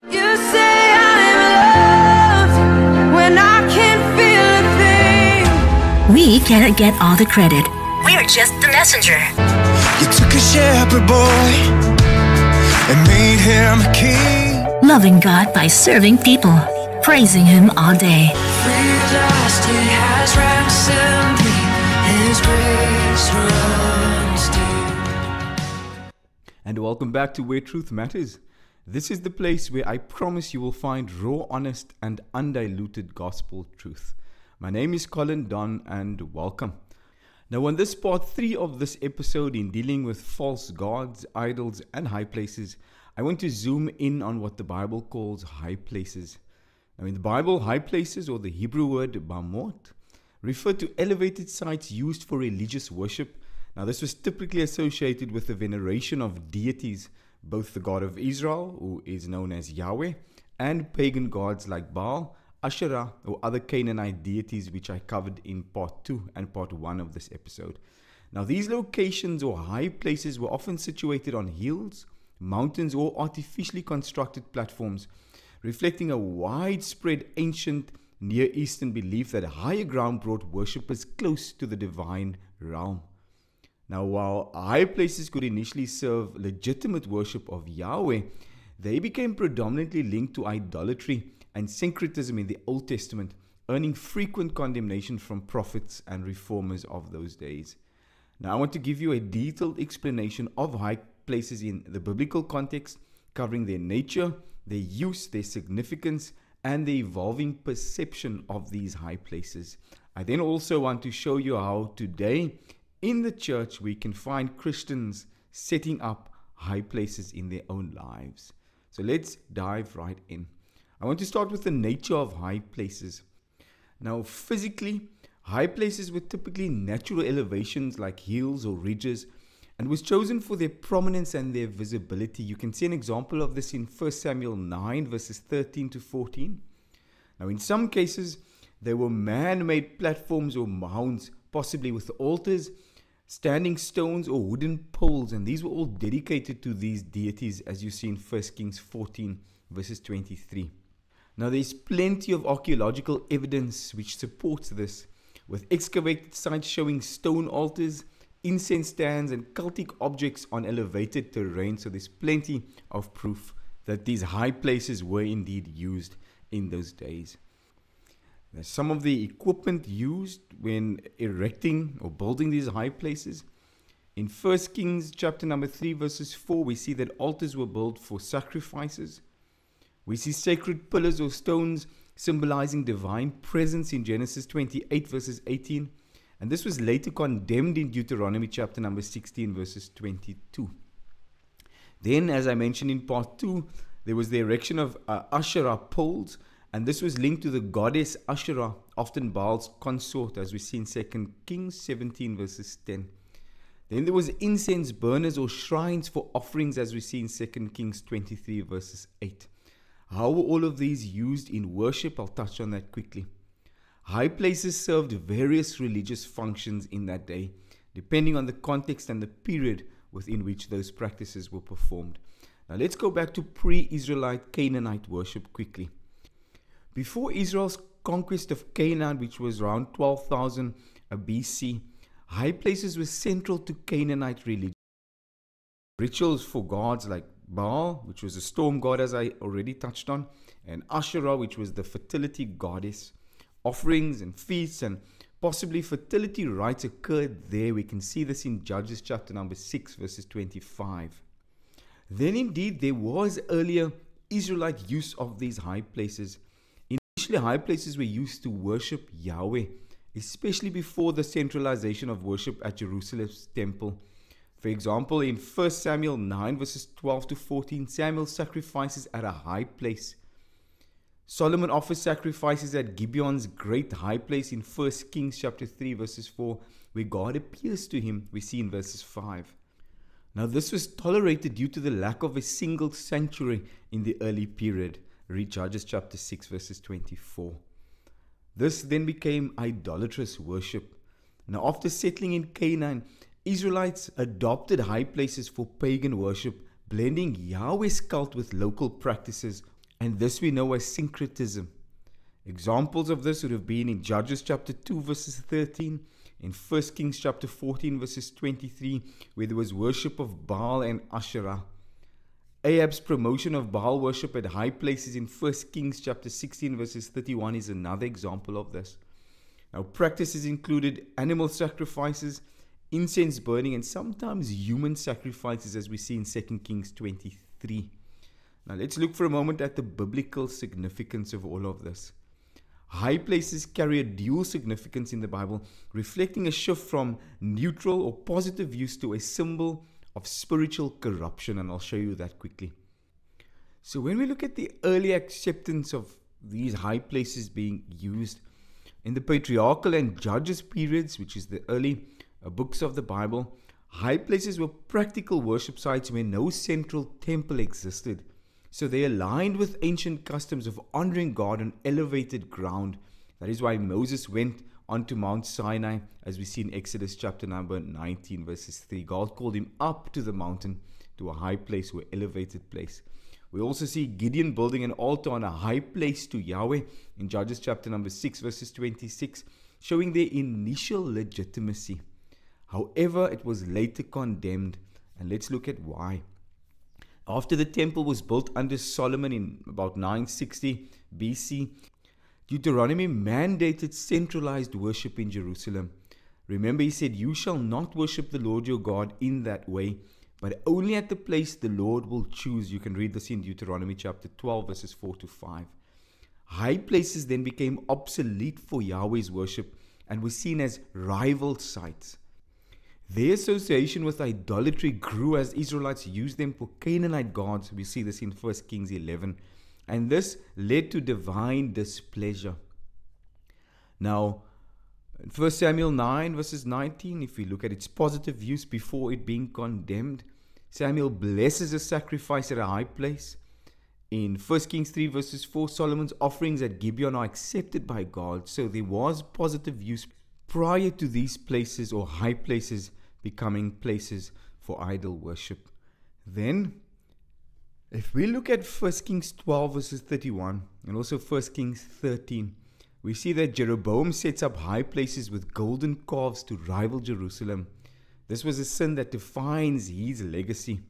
You say I'm loved when I can't feel a thing. We cannot get all the credit. We are just the messenger. You took a shepherd boy and made him a king. Loving God by serving people, praising Him all day. Realized He has ransomed me. His grace runs deep. And welcome back to Where Truth Matters. This is the place where I promise you will find raw, honest, and undiluted gospel truth. My name is Colin Don, and welcome. Now, on this part 3 of this episode in dealing with false gods, idols, and high places, I want to zoom in on what the Bible calls high places. Now, in the Bible, high places, or the Hebrew word bamot, refer to elevated sites used for religious worship. Now, this was typically associated with the veneration of deities, both the God of Israel, who is known as Yahweh, and pagan gods like Baal, Asherah, or other Canaanite deities, which I covered in part 2 and part 1 of this episode. Now, these locations or high places were often situated on hills, mountains, or artificially constructed platforms, reflecting a widespread ancient Near Eastern belief that higher ground brought worshippers close to the divine realm. Now, while high places could initially serve legitimate worship of Yahweh, they became predominantly linked to idolatry and syncretism in the Old Testament, earning frequent condemnation from prophets and reformers of those days. Now, I want to give you a detailed explanation of high places in the biblical context, covering their nature, their use, their significance, and the evolving perception of these high places. I then also want to show you how today, in the church, we can find Christians setting up high places in their own lives. So let's dive right in. I want to start with the nature of high places. Now, physically, high places were typically natural elevations like hills or ridges, and was chosen for their prominence and their visibility. You can see an example of this in 1 Samuel 9 verses 13 to 14. Now, in some cases, there were man-made platforms or mounds, possibly with altars, standing stones, or wooden poles, and these were all dedicated to these deities, as you see in 1 Kings 14 verses 23. Now, there's plenty of archaeological evidence which supports this, with excavated sites showing stone altars, incense stands, and cultic objects on elevated terrain. So there's plenty of proof that these high places were indeed used in those days. There's some of the equipment used when erecting or building these high places. In 1 Kings chapter number 3 verses 4, we see that altars were built for sacrifices. We see sacred pillars or stones symbolizing divine presence in Genesis 28 verses 18. And this was later condemned in Deuteronomy chapter number 16 verses 22. Then, as I mentioned in part 2, there was the erection of Asherah poles, and this was linked to the goddess Asherah, often Baal's consort, as we see in 2 Kings 17 verses 10. Then there was incense burners or shrines for offerings, as we see in 2 Kings 23 verses 8. How were all of these used in worship? I'll touch on that quickly. High places served various religious functions in that day, depending on the context and the period within which those practices were performed. Now let's go back to pre-Israelite Canaanite worship quickly. Before Israel's conquest of Canaan, which was around 12,000 BC, high places were central to Canaanite religion. Rituals for gods like Baal, which was a storm god, as I already touched on, and Asherah, which was the fertility goddess. Offerings and feasts and possibly fertility rites occurred there. We can see this in Judges chapter number 6 verses 25. Then indeed there was earlier Israelite use of these high places. Initially, high places were used to worship Yahweh, especially before the centralization of worship at Jerusalem's temple. For example, in 1 Samuel 9 verses 12 to 14, Samuel sacrifices at a high place. Solomon offers sacrifices at Gibeon's great high place in 1 Kings chapter 3 verses 4, where God appears to him, we see in verses 5. Now this was tolerated due to the lack of a single sanctuary in the early period. Read Judges chapter 6 verses 24. This then became idolatrous worship. Now after settling in Canaan, Israelites adopted high places for pagan worship, blending Yahweh's cult with local practices And this we know as syncretism. Examples of this would have been in Judges chapter 2 verses 13, in 1 Kings chapter 14 verses 23, where there was worship of Baal and Asherah. Ahab's promotion of Baal worship at high places in 1 Kings chapter 16 verses 31 is another example of this. Now, practices included animal sacrifices, incense burning, and sometimes human sacrifices, as we see in 2 Kings 23. Now, let's look for a moment at the biblical significance of all of this. High places carry a dual significance in the Bible, reflecting a shift from neutral or positive use to a symbol of spiritual corruption, and I'll show you that quickly. So when we look at the early acceptance of these high places being used, in the patriarchal and judges periods, which is the early books of the Bible, high places were practical worship sites where no central temple existed. So they aligned with ancient customs of honoring God on elevated ground. That is why Moses went onto Mount Sinai, as we see in Exodus chapter number 19 verses 3. God called him up to the mountain, to a high place or elevated place. We also see Gideon building an altar on a high place to Yahweh in Judges chapter number 6 verses 26, showing their initial legitimacy. However, it was later condemned, and let's look at why. After the temple was built under Solomon in about 960 BC, Deuteronomy mandated centralized worship in Jerusalem. Remember, he said, "You shall not worship the Lord your God in that way, but only at the place the Lord will choose." You can read this in Deuteronomy chapter 12 verses 4 to 5. High places then became obsolete for Yahweh's worship and were seen as rival sites. Their association with idolatry grew as Israelites used them for Canaanite gods. We see this in 1 Kings 11. And this led to divine displeasure. Now, in 1 Samuel 9 verses 19, if we look at its positive use before it being condemned, Samuel blesses a sacrifice at a high place. In 1 Kings 3 verses 4, Solomon's offerings at Gibeon are accepted by God. So there was positive use prior to these places or high places becoming places for idol worship. Then, if we look at 1 Kings 12 verses 31 and also 1 Kings 13, we see that Jeroboam sets up high places with golden calves to rival Jerusalem. This was a sin that defines his legacy.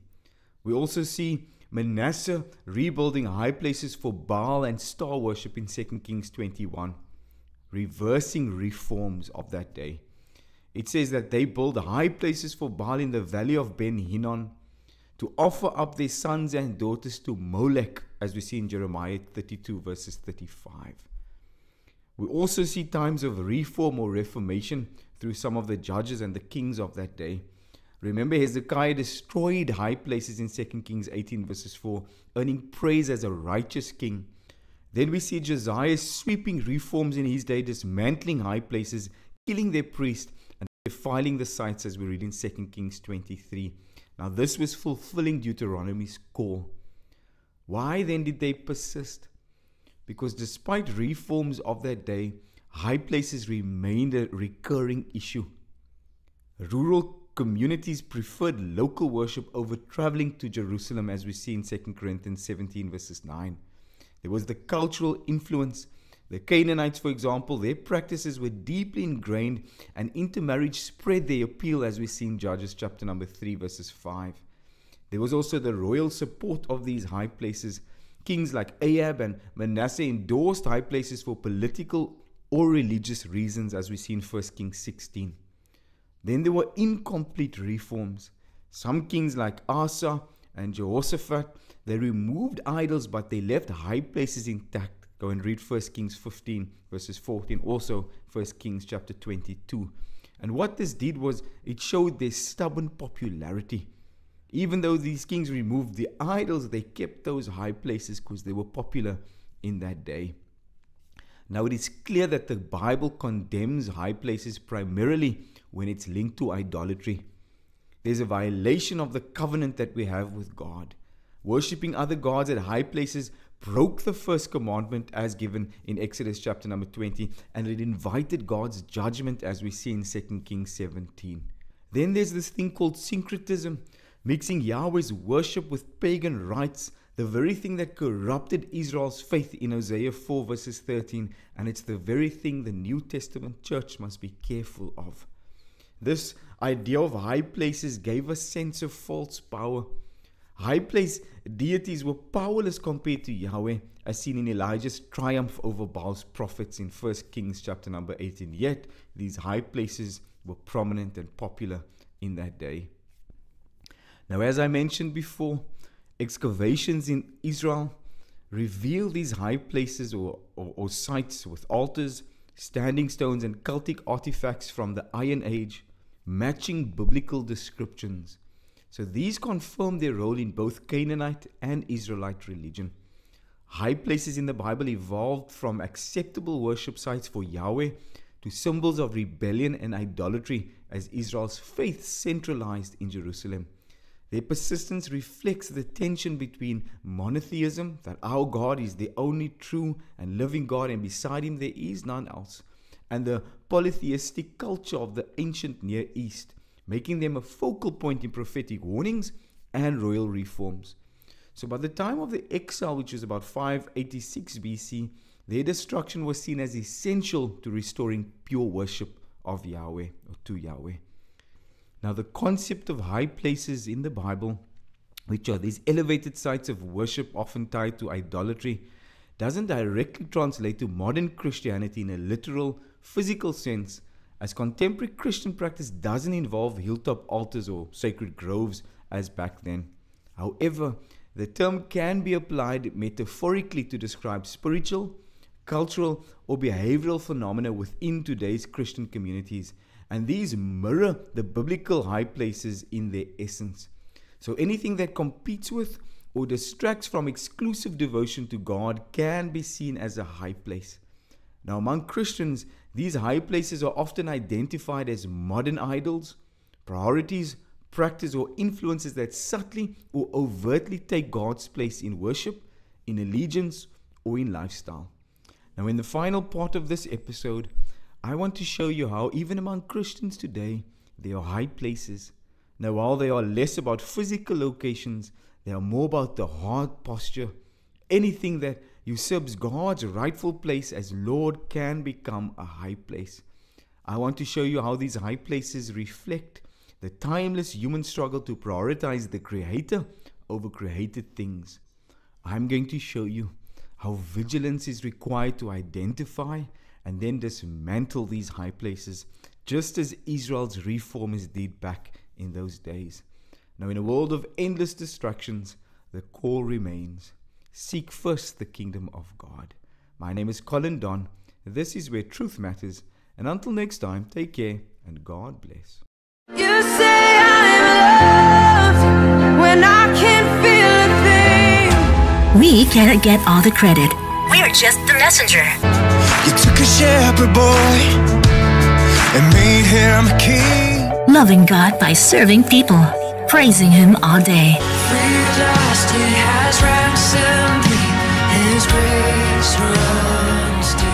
We also see Manasseh rebuilding high places for Baal and star worship in 2 Kings 21, reversing reforms of that day. It says that they build high places for Baal in the valley of Ben Hinnom to offer up their sons and daughters to Molech, as we see in Jeremiah 32 verses 35. We also see times of reform or reformation through some of the judges and the kings of that day. Remember, Hezekiah destroyed high places in 2 Kings 18 verses 4, earning praise as a righteous king. Then we see Josiah sweeping reforms in his day, dismantling high places, killing their priests, and defiling the sites, as we read in 2 Kings 23. Now this was fulfilling Deuteronomy's call. Why then did they persist? Because despite reforms of that day, high places remained a recurring issue. Rural communities preferred local worship over traveling to Jerusalem, as we see in 2 Corinthians 17 verses 9. There was the cultural influence. The Canaanites, for example, their practices were deeply ingrained, and intermarriage spread their appeal, as we see in Judges chapter number 3 verses 5. There was also the royal support of these high places. Kings like Ahab and Manasseh endorsed high places for political or religious reasons, as we see in 1 Kings 16. Then there were incomplete reforms. Some kings like Asa and Jehoshaphat, they removed idols, but they left high places intact. Go and read 1 Kings 15 verses 14, also 1 Kings chapter 22. And what this did was it showed their stubborn popularity. Even though these kings removed the idols, they kept those high places because they were popular in that day. Now it is clear that the Bible condemns high places primarily when it's linked to idolatry. There's a violation of the covenant that we have with God. Worshipping other gods at high places broke the first commandment as given in Exodus chapter number 20, and it invited God's judgment, as we see in 2 Kings 17. Then there's this thing called syncretism, mixing Yahweh's worship with pagan rites the very thing that corrupted Israel's faith in Hosea 4 verses 13, and it's the very thing the New Testament church must be careful of. This idea of high places gave a sense of false power. High place deities were powerless compared to Yahweh, as seen in Elijah's triumph over Baal's prophets in 1 Kings chapter number 18. Yet, these high places were prominent and popular in that day. Now, as I mentioned before, excavations in Israel reveal these high places or sites with altars, standing stones, and cultic artifacts from the Iron Age, matching biblical descriptions. So these confirm their role in both Canaanite and Israelite religion. High places in the Bible evolved from acceptable worship sites for Yahweh to symbols of rebellion and idolatry as Israel's faith centralized in Jerusalem. Their persistence reflects the tension between monotheism, that our God is the only true and living God and beside Him there is none else, and the polytheistic culture of the ancient Near East, making them a focal point in prophetic warnings and royal reforms. So by the time of the exile, which was about 586 BC, their destruction was seen as essential to restoring pure worship of Yahweh, or to Yahweh. Now, the concept of high places in the Bible, which are these elevated sites of worship often tied to idolatry, doesn't directly translate to modern Christianity in a literal, physical sense, as contemporary Christian practice doesn't involve hilltop altars or sacred groves as back then. However, the term can be applied metaphorically to describe spiritual, cultural, or behavioral phenomena within today's Christian communities, and these mirror the biblical high places in their essence. So anything that competes with or distracts from exclusive devotion to God can be seen as a high place. Now, among Christians, these high places are often identified as modern idols, priorities, practice, or influences that subtly or overtly take God's place in worship, in allegiance, or in lifestyle. Now, in the final part of this episode, I want to show you how even among Christians today, there are high places. Now, while they are less about physical locations, they are more about the heart posture. Anything that usurps God's rightful place as Lord can become a high place. I want to show you how these high places reflect the timeless human struggle to prioritize the Creator over created things. I'm going to show you how vigilance is required to identify and then dismantle these high places, just as Israel's reformers did back in those days. Now, in a world of endless distractions, the call remains: seek first the kingdom of God. My name is Colin Don. This is Where Truth Matters. And until next time, take care and God bless. You say I'm loved when I can't feel a thing. We cannot get all the credit. We're just the messenger. You took a shepherd boy and made him a king. Loving God by serving people. Praising Him all day. Free at last, He has ransomed me. His grace runs deep.